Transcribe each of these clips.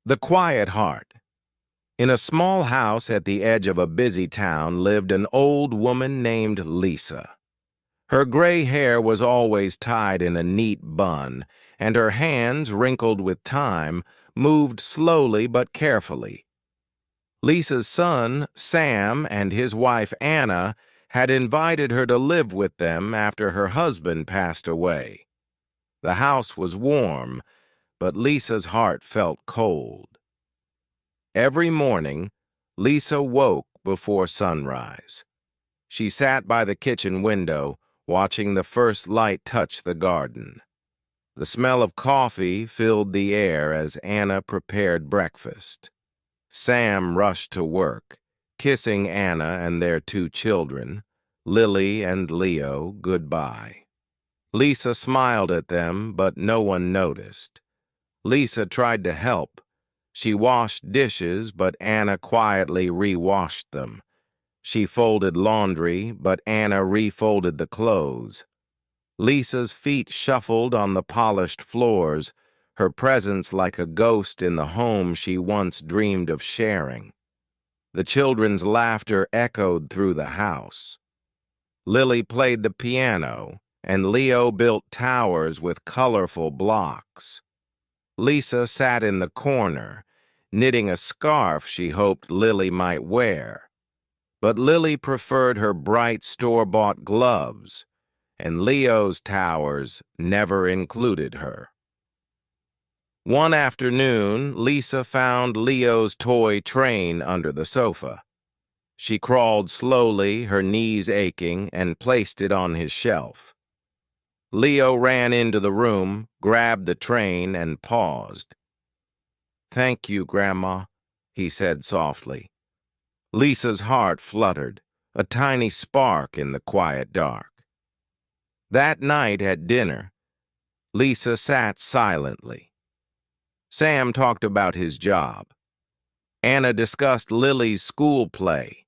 The Quiet Heart. In a small house at the edge of a busy town lived an old woman named Lisa. Her gray hair was always tied in a neat bun, and her hands, wrinkled with time, moved slowly but carefully. Lisa's son, Sam, and his wife, Anna, had invited her to live with them after her husband passed away. The house was warm, but Lisa's heart felt cold. Every morning, Lisa woke before sunrise. She sat by the kitchen window, watching the first light touch the garden. The smell of coffee filled the air as Anna prepared breakfast. Sam rushed to work, kissing Anna and their two children, Lily and Leo, goodbye. Lisa smiled at them, but no one noticed. Lisa tried to help. She washed dishes, but Anna quietly re-washed them. She folded laundry, but Anna refolded the clothes. Lisa's feet shuffled on the polished floors, her presence like a ghost in the home she once dreamed of sharing. The children's laughter echoed through the house. Lily played the piano, and Leo built towers with colorful blocks. Lisa sat in the corner, knitting a scarf she hoped Lily might wear. But Lily preferred her bright store-bought gloves, and Leo's towers never included her. One afternoon, Lisa found Leo's toy train under the sofa. She crawled slowly, her knees aching, and placed it on his shelf. Leo ran into the room, grabbed the train, and paused. "Thank you, Grandma," he said softly. Lisa's heart fluttered, a tiny spark in the quiet dark. That night at dinner, Lisa sat silently. Sam talked about his job. Anna discussed Lily's school play.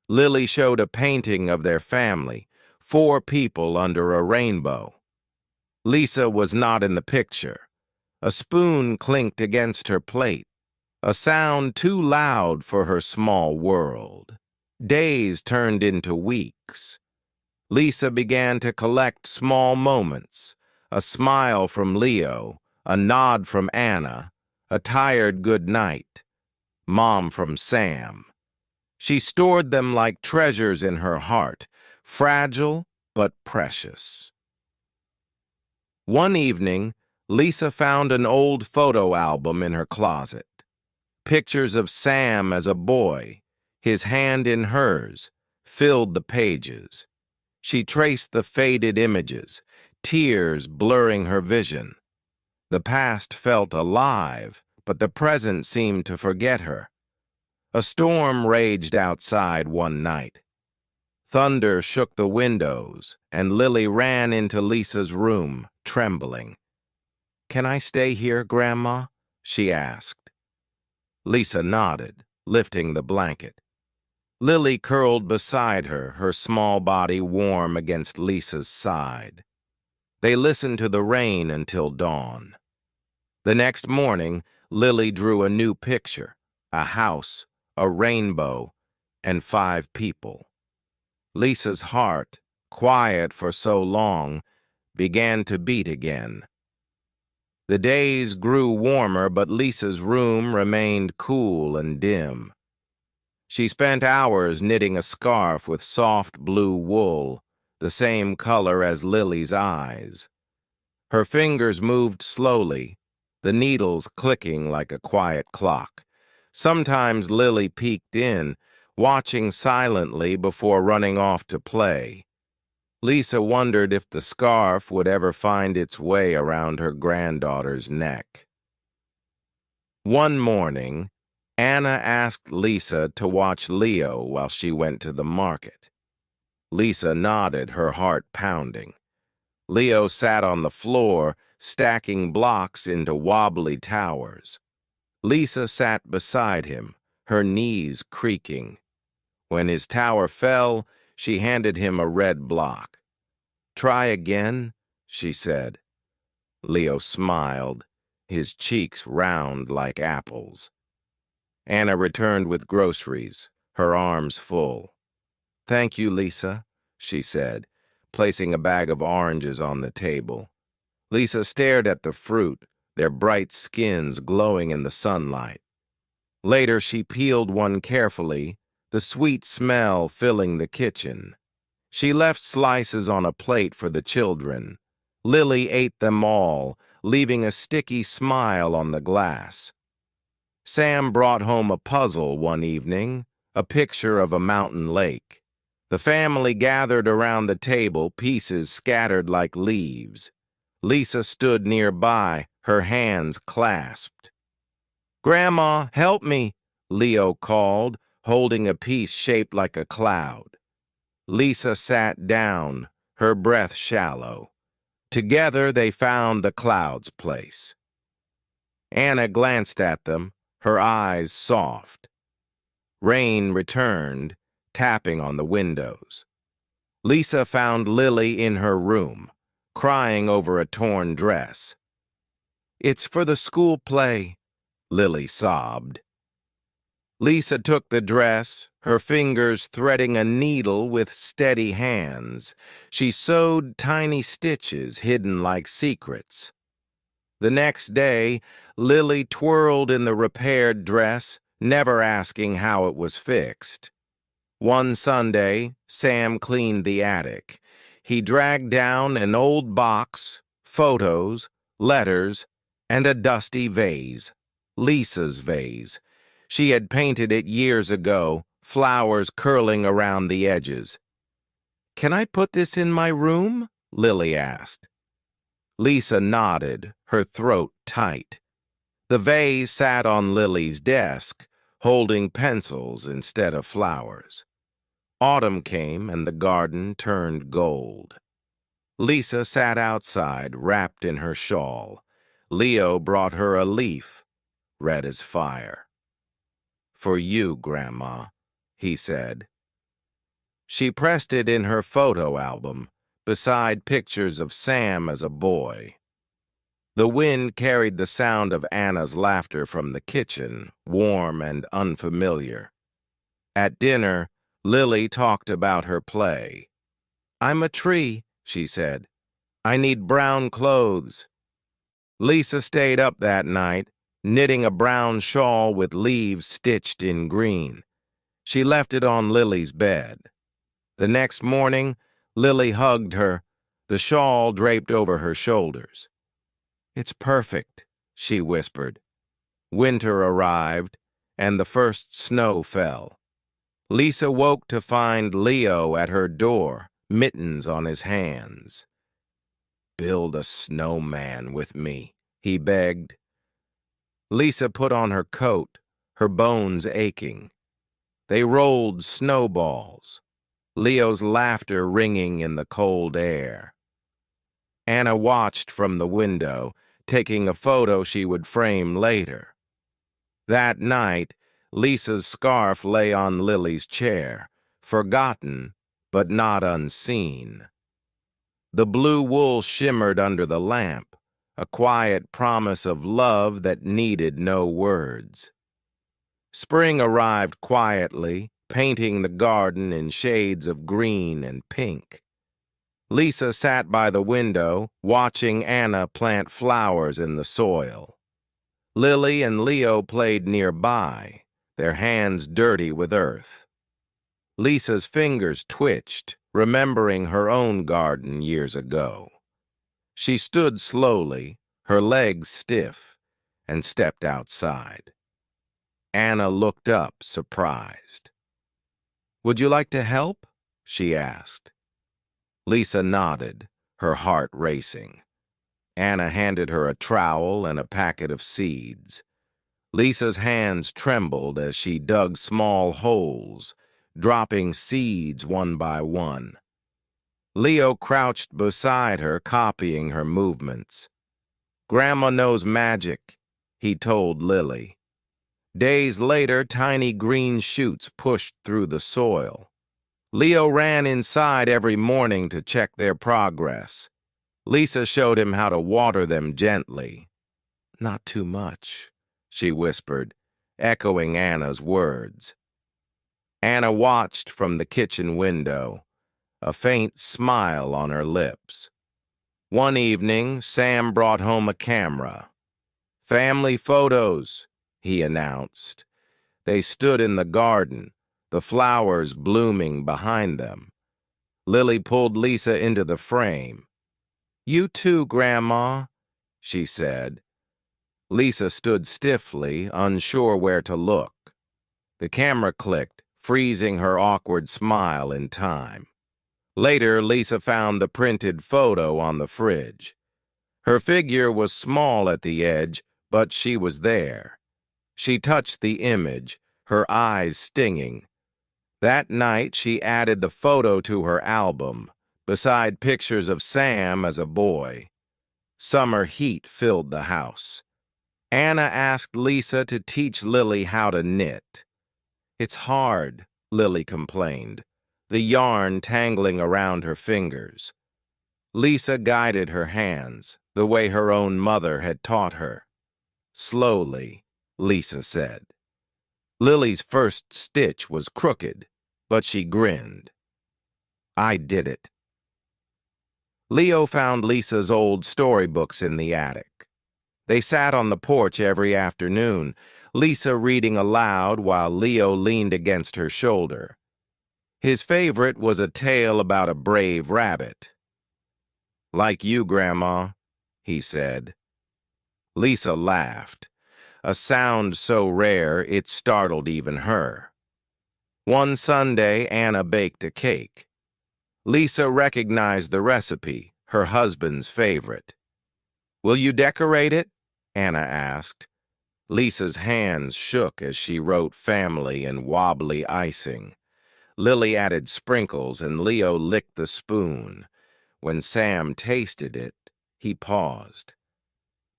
Lily showed a painting of their family, 4 people under a rainbow. Lisa was not in the picture. A spoon clinked against her plate, a sound too loud for her small world. Days turned into weeks. Lisa began to collect small moments, a smile from Leo, a nod from Anna, a tired good night, Mom from Sam. She stored them like treasures in her heart, fragile but precious. One evening, Lisa found an old photo album in her closet. Pictures of Sam as a boy, his hand in hers, filled the pages. She traced the faded images, tears blurring her vision. The past felt alive, but the present seemed to forget her. A storm raged outside one night. Thunder shook the windows, and Lily ran into Lisa's room, trembling. "Can I stay here, Grandma?" she asked. Lisa nodded, lifting the blanket. Lily curled beside her, her small body warm against Lisa's side. They listened to the rain until dawn. The next morning, Lily drew a new picture, a house, a rainbow, and 5 people. Lisa's heart, quiet for so long, began to beat again. The days grew warmer, but Lisa's room remained cool and dim. She spent hours knitting a scarf with soft blue wool, the same color as Lily's eyes. Her fingers moved slowly, the needles clicking like a quiet clock. Sometimes Lily peeked in, watching silently before running off to play. Lisa wondered if the scarf would ever find its way around her granddaughter's neck. One morning, Anna asked Lisa to watch Leo while she went to the market. Lisa nodded, her heart pounding. Leo sat on the floor, stacking blocks into wobbly towers. Lisa sat beside him, her knees creaking. When his tower fell, she handed him a red block. "Try again," she said. Leo smiled, his cheeks round like apples. Anna returned with groceries, her arms full. "Thank you, Lisa," she said, placing a bag of oranges on the table. Lisa stared at the fruit, their bright skins glowing in the sunlight. Later, she peeled one carefully, the sweet smell filling the kitchen. She left slices on a plate for the children. Lily ate them all, leaving a sticky smile on the glass. Sam brought home a puzzle one evening, a picture of a mountain lake. The family gathered around the table, pieces scattered like leaves. Lisa stood nearby, her hands clasped. "Grandma, help me," Leo called, holding a piece shaped like a cloud. Lisa sat down, her breath shallow. Together they found the cloud's place. Anna glanced at them, her eyes soft. Rain returned, tapping on the windows. Lisa found Lily in her room, crying over a torn dress. "It's for the school play," Lily sobbed. Lisa took the dress, her fingers threading a needle with steady hands. She sewed tiny stitches hidden like secrets. The next day, Lily twirled in the repaired dress, never asking how it was fixed. One Sunday, Sam cleaned the attic. He dragged down an old box, photos, letters, and a dusty vase, Lisa's vase. She had painted it years ago, flowers curling around the edges. "Can I put this in my room?" Lily asked. Lisa nodded, her throat tight. The vase sat on Lily's desk, holding pencils instead of flowers. Autumn came and the garden turned gold. Lisa sat outside, wrapped in her shawl. Leo brought her a leaf, red as fire. "For you, Grandma," he said. She pressed it in her photo album, beside pictures of Sam as a boy. The wind carried the sound of Anna's laughter from the kitchen, warm and unfamiliar. At dinner, Lily talked about her play. "I'm a tree," she said. "I need brown clothes." Lisa stayed up that night, knitting a brown shawl with leaves stitched in green. She left it on Lily's bed. The next morning, Lily hugged her, the shawl draped over her shoulders. "It's perfect," she whispered. Winter arrived, and the first snow fell. Lisa woke to find Leo at her door, mittens on his hands. "Build a snowman with me," he begged. Lisa put on her coat, her bones aching. They rolled snowballs, Leo's laughter ringing in the cold air. Anna watched from the window, taking a photo she would frame later. That night, Lisa's scarf lay on Lily's chair, forgotten but not unseen. The blue wool shimmered under the lamp, a quiet promise of love that needed no words. Spring arrived quietly, painting the garden in shades of green and pink. Lisa sat by the window, watching Anna plant flowers in the soil. Lily and Leo played nearby, their hands dirty with earth. Lisa's fingers twitched, remembering her own garden years ago. She stood slowly, her legs stiff, and stepped outside. Anna looked up, surprised. "Would you like to help?" she asked. Lisa nodded, her heart racing. Anna handed her a trowel and a packet of seeds. Lisa's hands trembled as she dug small holes, dropping seeds one by one. Leo crouched beside her, copying her movements. "Grandma knows magic," he told Lily. Days later, tiny green shoots pushed through the soil. Leo ran inside every morning to check their progress. Lisa showed him how to water them gently. Not too much, she whispered, echoing Anna's words. Anna watched from the kitchen window, a faint smile on her lips. One evening, Sam brought home a camera. "Family photos," he announced. They stood in the garden, the flowers blooming behind them. Lily pulled Lisa into the frame. "You too, Grandma," she said. Lisa stood stiffly, unsure where to look. The camera clicked, freezing her awkward smile in time. Later, Lisa found the printed photo on the fridge. Her figure was small at the edge, but she was there. She touched the image, her eyes stinging. That night, she added the photo to her album, beside pictures of Sam as a boy. Summer heat filled the house. Anna asked Lisa to teach Lily how to knit. "It's hard," Lily complained, the yarn tangling around her fingers. Lisa guided her hands, the way her own mother had taught her. "Slowly," Lisa said. Lily's first stitch was crooked, but she grinned. "I did it." Leo found Lisa's old storybooks in the attic. They sat on the porch every afternoon, Lisa reading aloud while Leo leaned against her shoulder. His favorite was a tale about a brave rabbit. "Like you, Grandma," he said. Lisa laughed, a sound so rare it startled even her. One Sunday, Anna baked a cake. Lisa recognized the recipe, her husband's favorite. "Will you decorate it?" Anna asked. Lisa's hands shook as she wrote family and wobbly icing. Lily added sprinkles and Leo licked the spoon. When Sam tasted it, he paused.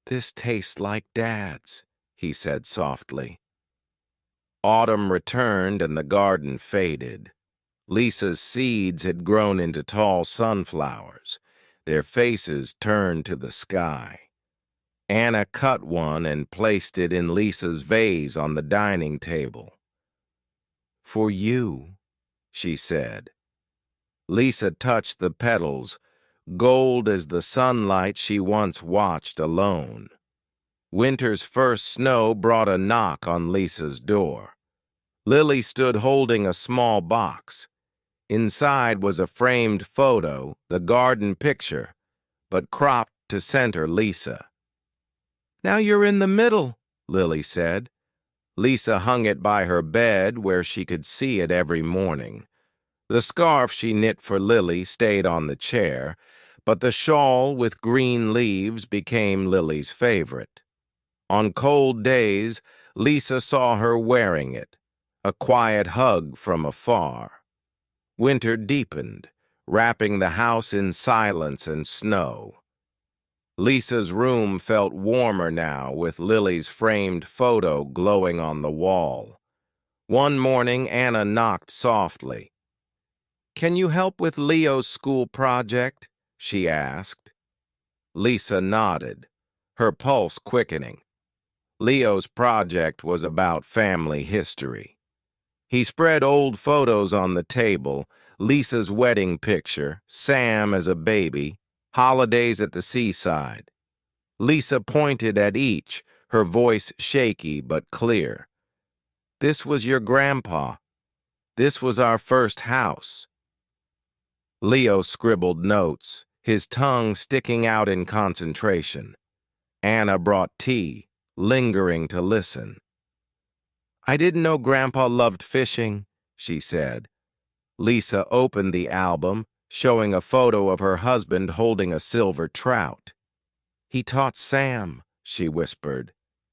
"This tastes like Dad's," he said softly. Autumn returned and the garden faded. Lisa's seeds had grown into tall sunflowers. Their faces turned to the sky. Anna cut one and placed it in Lisa's vase on the dining table. "For you," she said. Lisa touched the petals, gold as the sunlight she once watched alone. Winter's first snow brought a knock on Lisa's door. Lily stood holding a small box. Inside was a framed photo, the garden picture, but cropped to center Lisa. "Now you're in the middle," Lily said. Lisa hung it by her bed where she could see it every morning. The scarf she knit for Lily stayed on the chair, but the shawl with green leaves became Lily's favorite. On cold days, Lisa saw her wearing it, a quiet hug from afar. Winter deepened, wrapping the house in silence and snow. Lisa's room felt warmer now with Lily's framed photo glowing on the wall. One morning, Anna knocked softly. "Can you help with Leo's school project?" she asked. Lisa nodded, her pulse quickening. Leo's project was about family history. He spread old photos on the table, Lisa's wedding picture, Sam as a baby, holidays at the seaside. Lisa pointed at each, her voice shaky but clear. "This was your grandpa. This was our first house." Leo scribbled notes, his tongue sticking out in concentration. Anna brought tea, lingering to listen. "I didn't know Grandpa loved fishing," she said. Lisa opened the album, showing a photo of her husband holding a silver trout. "He taught Sam," she whispered.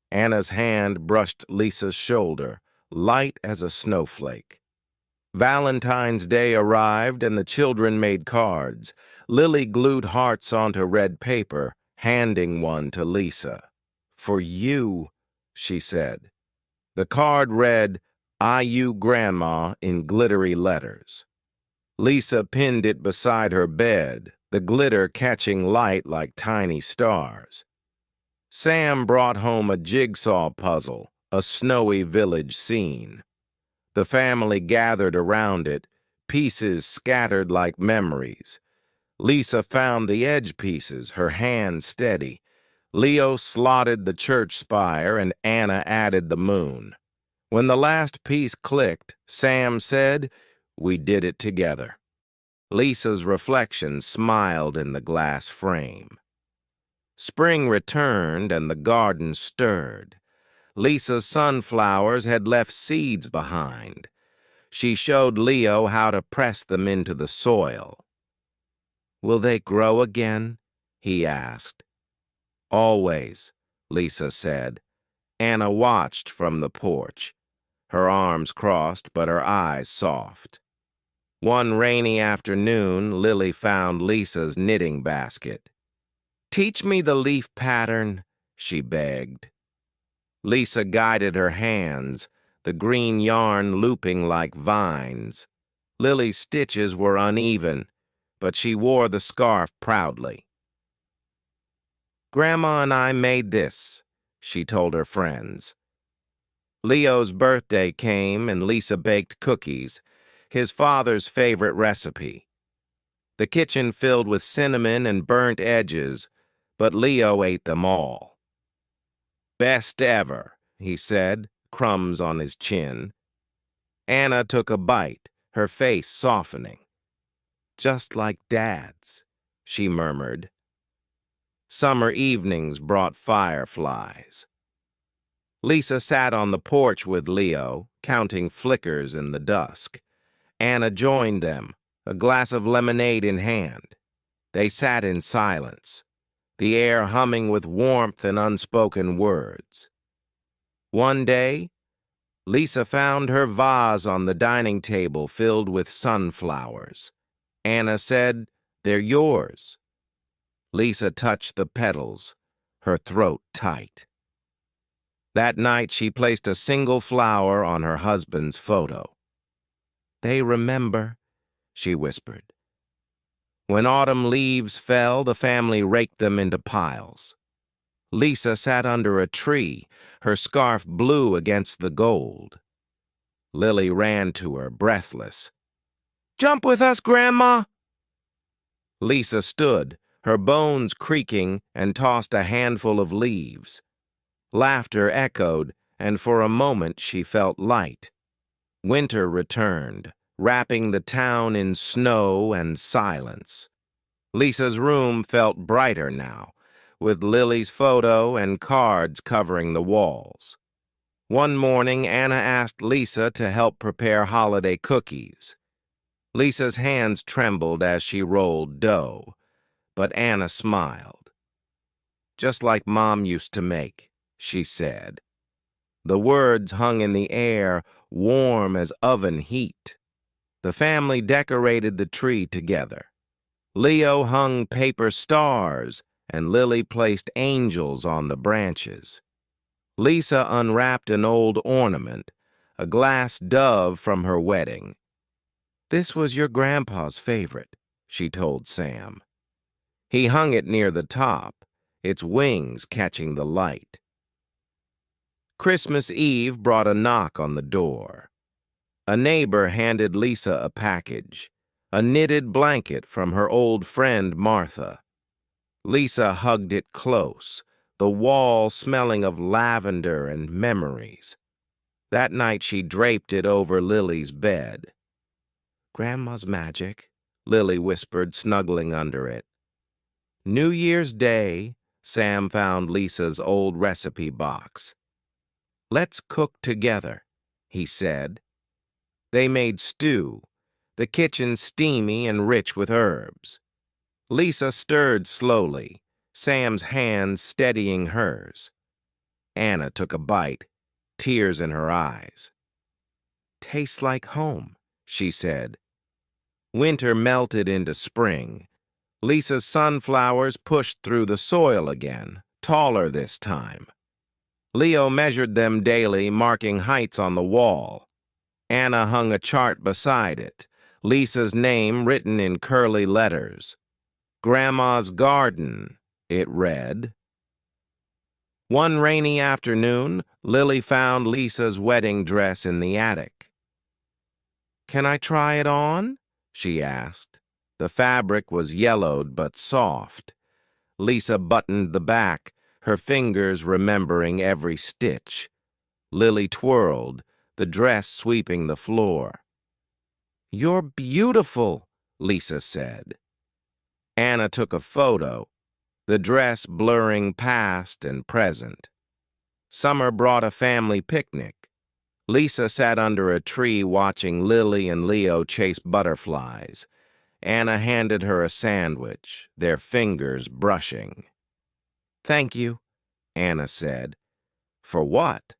Anna's hand brushed Lisa's shoulder, light as a snowflake. Valentine's Day arrived and the children made cards. Lily glued hearts onto red paper, handing one to Lisa. "For you," she said. The card read, "I you Grandma," in glittery letters. Lisa pinned it beside her bed, the glitter catching light like tiny stars. Sam brought home a jigsaw puzzle, a snowy village scene. The family gathered around it, pieces scattered like memories. Lisa found the edge pieces, her hand steady. Leo slotted the church spire, and Anna added the moon. When the last piece clicked, Sam said, "We did it together." Lisa's reflection smiled in the glass frame. Spring returned and the garden stirred. Lisa's sunflowers had left seeds behind. She showed Leo how to press them into the soil. "Will they grow again?" he asked. "Always," Lisa said. Anna watched from the porch, her arms crossed but her eyes soft. One rainy afternoon, Lily found Lisa's knitting basket. "Teach me the leaf pattern," she begged. Lisa guided her hands, the green yarn looping like vines. Lily's stitches were uneven, but she wore the scarf proudly. "Grandma and I made this," she told her friends. Leo's birthday came and Lisa baked cookies, his father's favorite recipe. The kitchen filled with cinnamon and burnt edges, but Leo ate them all. "Best ever," he said, crumbs on his chin. Anna took a bite, her face softening. "Just like Dad's," she murmured. Summer evenings brought fireflies. Lisa sat on the porch with Leo, counting flickers in the dusk. Anna joined them, a glass of lemonade in hand. They sat in silence, the air humming with warmth and unspoken words. One day, Lisa found her vase on the dining table filled with sunflowers. Anna said, "They're yours." Lisa touched the petals, her throat tight. That night she placed a single flower on her husband's photo. "They remember," she whispered. When autumn leaves fell, the family raked them into piles. Lisa sat under a tree, her scarf blue against the gold. Lily ran to her, breathless. "Jump with us, Grandma!" Lisa stood, her bones creaking, and tossed a handful of leaves. Laughter echoed, and for a moment she felt light. Winter returned, wrapping the town in snow and silence. Lisa's room felt brighter now, with Lily's photo and cards covering the walls. One morning, Anna asked Lisa to help prepare holiday cookies. Lisa's hands trembled as she rolled dough, but Anna smiled. "Just like Mom used to make," she said. The words hung in the air, warm as oven heat. The family decorated the tree together. Leo hung paper stars, and Lily placed angels on the branches. Lisa unwrapped an old ornament, a glass dove from her wedding. "This was your grandpa's favorite," she told Sam. He hung it near the top, its wings catching the light. Christmas Eve brought a knock on the door. A neighbor handed Lisa a package, a knitted blanket from her old friend Martha. Lisa hugged it close, the wall smelling of lavender and memories. That night she draped it over Lily's bed. "Grandma's magic," Lily whispered, snuggling under it. New Year's Day, Sam found Lisa's old recipe box. "Let's cook together," he said. They made stew, the kitchen steamy and rich with herbs. Lisa stirred slowly, Sam's hands steadying hers. Anna took a bite, tears in her eyes. "Tastes like home," she said. Winter melted into spring. Lisa's sunflowers pushed through the soil again, taller this time. Leo measured them daily, marking heights on the wall. Anna hung a chart beside it, Lisa's name written in curly letters. "Grandma's garden," it read. One rainy afternoon, Lily found Lisa's wedding dress in the attic. "Can I try it on?" she asked. The fabric was yellowed but soft. Lisa buttoned the back, her fingers remembering every stitch. Lily twirled, the dress sweeping the floor. "You're beautiful," Lisa said. Anna took a photo, the dress blurring past and present. Summer brought a family picnic. Lisa sat under a tree watching Lily and Leo chase butterflies. Anna handed her a sandwich, their fingers brushing. "Thank you," Anna said. "For what?"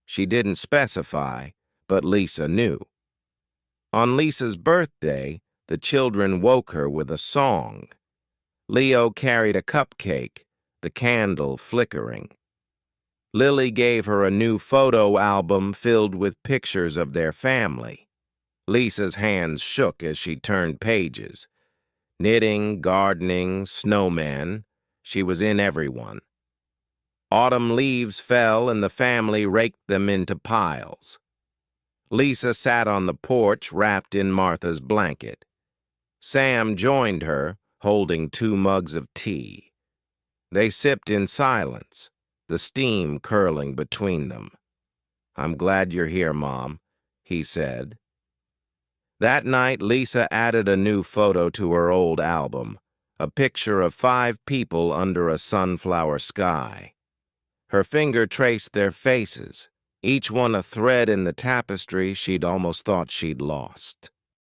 She didn't specify, but Lisa knew. On Lisa's birthday, the children woke her with a song. Leo carried a cupcake, the candle flickering. Lily gave her a new photo album filled with pictures of their family. Lisa's hands shook as she turned pages. Knitting, gardening, snowmen, she was in everyone. Autumn leaves fell and the family raked them into piles. Lisa sat on the porch wrapped in Martha's blanket. Sam joined her, holding 2 mugs of tea. They sipped in silence, the steam curling between them. "I'm glad you're here, Mom," he said. That night, Lisa added a new photo to her old album, a picture of 5 people under a sunflower sky. Her finger traced their faces, each one a thread in the tapestry she'd almost thought she'd lost.